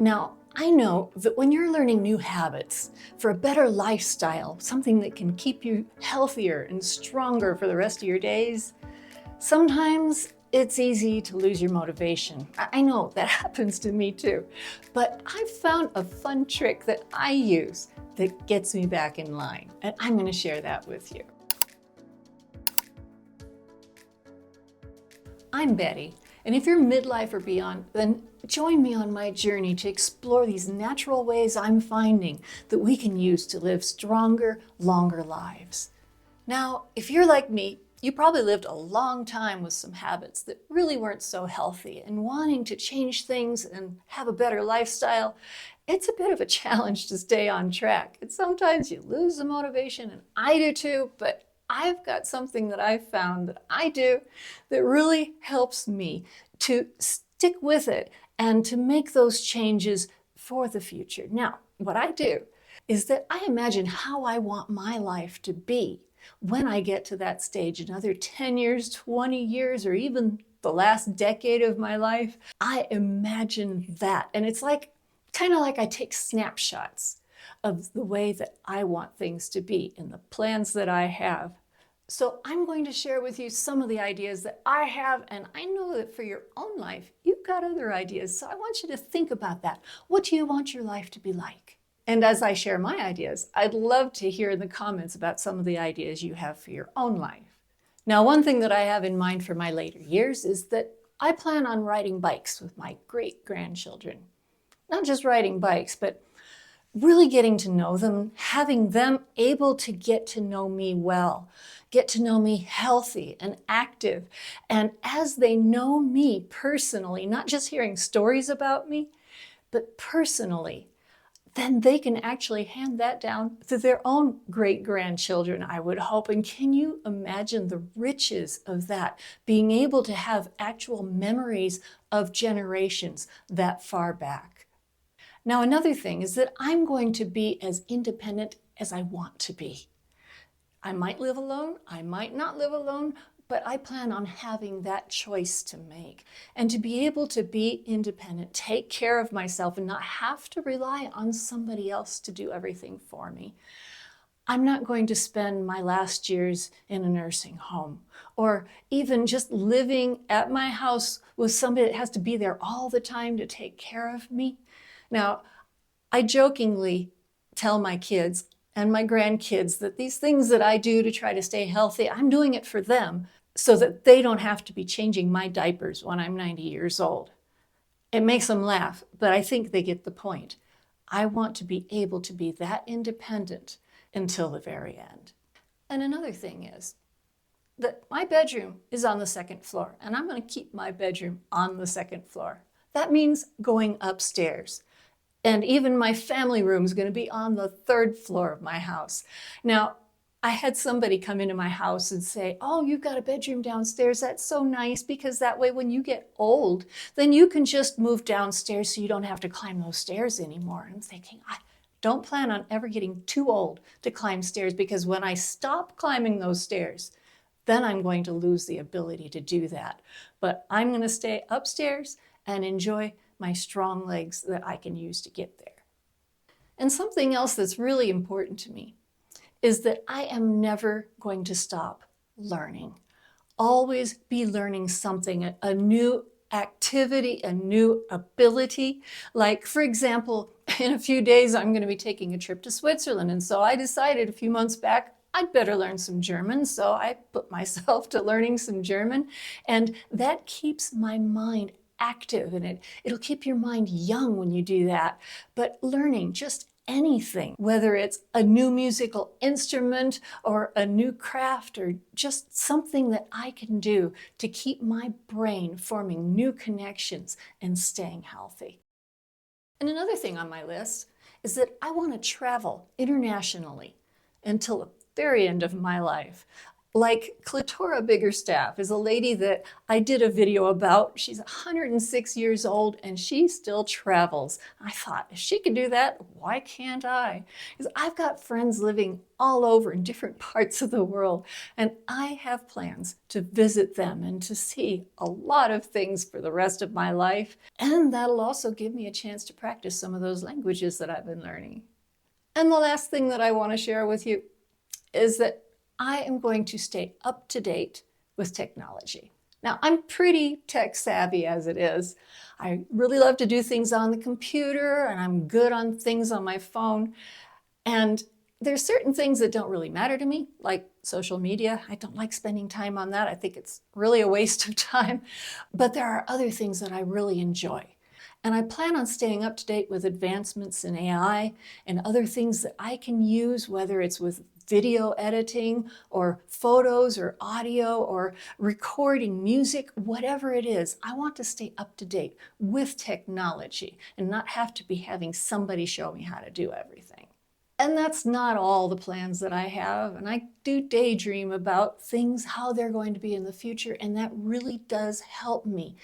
Now, I know that when you're learning new habits for a better lifestyle, something that can keep you healthier and stronger for the rest of your days, sometimes it's easy to lose your motivation. I know that happens to me too, but I've found a fun trick that I use that gets me back in line, and I'm going to share that with you. I'm Betty, and if you're midlife or beyond, then join me on my journey to explore these natural ways I'm finding that we can use to live stronger, longer lives. Now, if you're like me, you probably lived a long time with some habits that really weren't so healthy, and wanting to change things and have a better lifestyle, it's a bit of a challenge to stay on track. And sometimes you lose the motivation, and I do too, but I've got something that I've found that I do that really helps me to stick with it and to make those changes for the future. Now, what I do is that I imagine how I want my life to be when I get to that stage, another 10 years, 20 years, or even the last decade of my life. I imagine that. And it's kind of like I take snapshots of the way that I want things to be and the plans that I have. So I'm going to share with you some of the ideas that I have, and I know that for your own life, you've got other ideas. So I want you to think about that. What do you want your life to be like? And as I share my ideas, I'd love to hear in the comments about some of the ideas you have for your own life. Now, one thing that I have in mind for my later years is that I plan on riding bikes with my great-grandchildren. Not just riding bikes, but really getting to know them, having them able to get to know me well, get to know me healthy and active. And as they know me personally, not just hearing stories about me, but personally, then they can actually hand that down to their own great-grandchildren, I would hope. And can you imagine the riches of that, being able to have actual memories of generations that far back? Now, another thing is that I'm going to be as independent as I want to be. I might live alone, I might not live alone, but I plan on having that choice to make and to be able to be independent, take care of myself, and not have to rely on somebody else to do everything for me. I'm not going to spend my last years in a nursing home or even just living at my house with somebody that has to be there all the time to take care of me. Now, I jokingly tell my kids and my grandkids that these things that I do to try to stay healthy, I'm doing it for them so that they don't have to be changing my diapers when I'm 90 years old. It makes them laugh, but I think they get the point. I want to be able to be that independent until the very end. And another thing is that my bedroom is on the second floor, and I'm going to keep my bedroom on the second floor. That means going upstairs. And even my family room is going to be on the third floor of my house. Now, I had somebody come into my house and say, "Oh, you've got a bedroom downstairs. That's so nice, because that way when you get old, then you can just move downstairs so you don't have to climb those stairs anymore." And I'm thinking, I don't plan on ever getting too old to climb stairs, because when I stop climbing those stairs, then I'm going to lose the ability to do that. But I'm going to stay upstairs and enjoy my strong legs that I can use to get there. And something else that's really important to me is that I am never going to stop learning. Always be learning something, a new activity, a new ability. Like, for example, in a few days, I'm going to be taking a trip to Switzerland. And so I decided a few months back, I'd better learn some German. So I put myself to learning some German. And that keeps my mind active, and it'll keep your mind young when you do that. But learning just anything, whether it's a new musical instrument or a new craft or just something that I can do to keep my brain forming new connections and staying healthy. And another thing on my list is that I want to travel internationally until the very end of my life. Like Clitora Biggerstaff is a lady that I did a video about. She's 106 years old and she still travels. I thought, if she can do that, why can't I? Because I've got friends living all over in different parts of the world, and I have plans to visit them and to see a lot of things for the rest of my life. And that'll also give me a chance to practice some of those languages that I've been learning. And the last thing that I want to share with you is that I am going to stay up to date with technology. Now, I'm pretty tech savvy as it is. I really love to do things on the computer, and I'm good on things on my phone. And there's certain things that don't really matter to me, like social media. I don't like spending time on that. I think it's really a waste of time. But there are other things that I really enjoy. And I plan on staying up to date with advancements in AI and other things that I can use, whether it's with video editing or photos or audio or recording music, whatever it is. I want to stay up to date with technology and not have to be having somebody show me how to do everything. And that's not all the plans that I have. And I do daydream about things, how they're going to be in the future. And that really does help me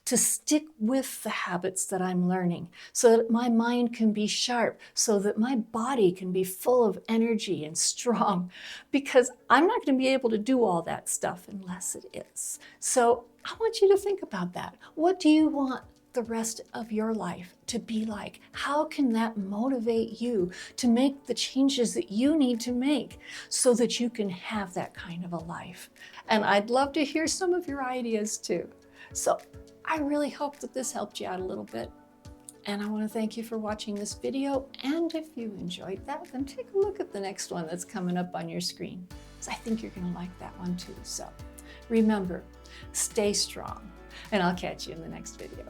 to stick with the habits that I'm learning so that my mind can be sharp, so that my body can be full of energy and strong, because I'm not going to be able to do all that stuff unless it is. So I want you to think about that. What do you want the rest of your life to be like? How can that motivate you to make the changes that you need to make so that you can have that kind of a life? And I'd love to hear some of your ideas too. So I really hope that this helped you out a little bit. And I want to thank you for watching this video. And if you enjoyed that, then take a look at the next one that's coming up on your screen, because I think you're going to like that one too. So remember, stay strong, and I'll catch you in the next video.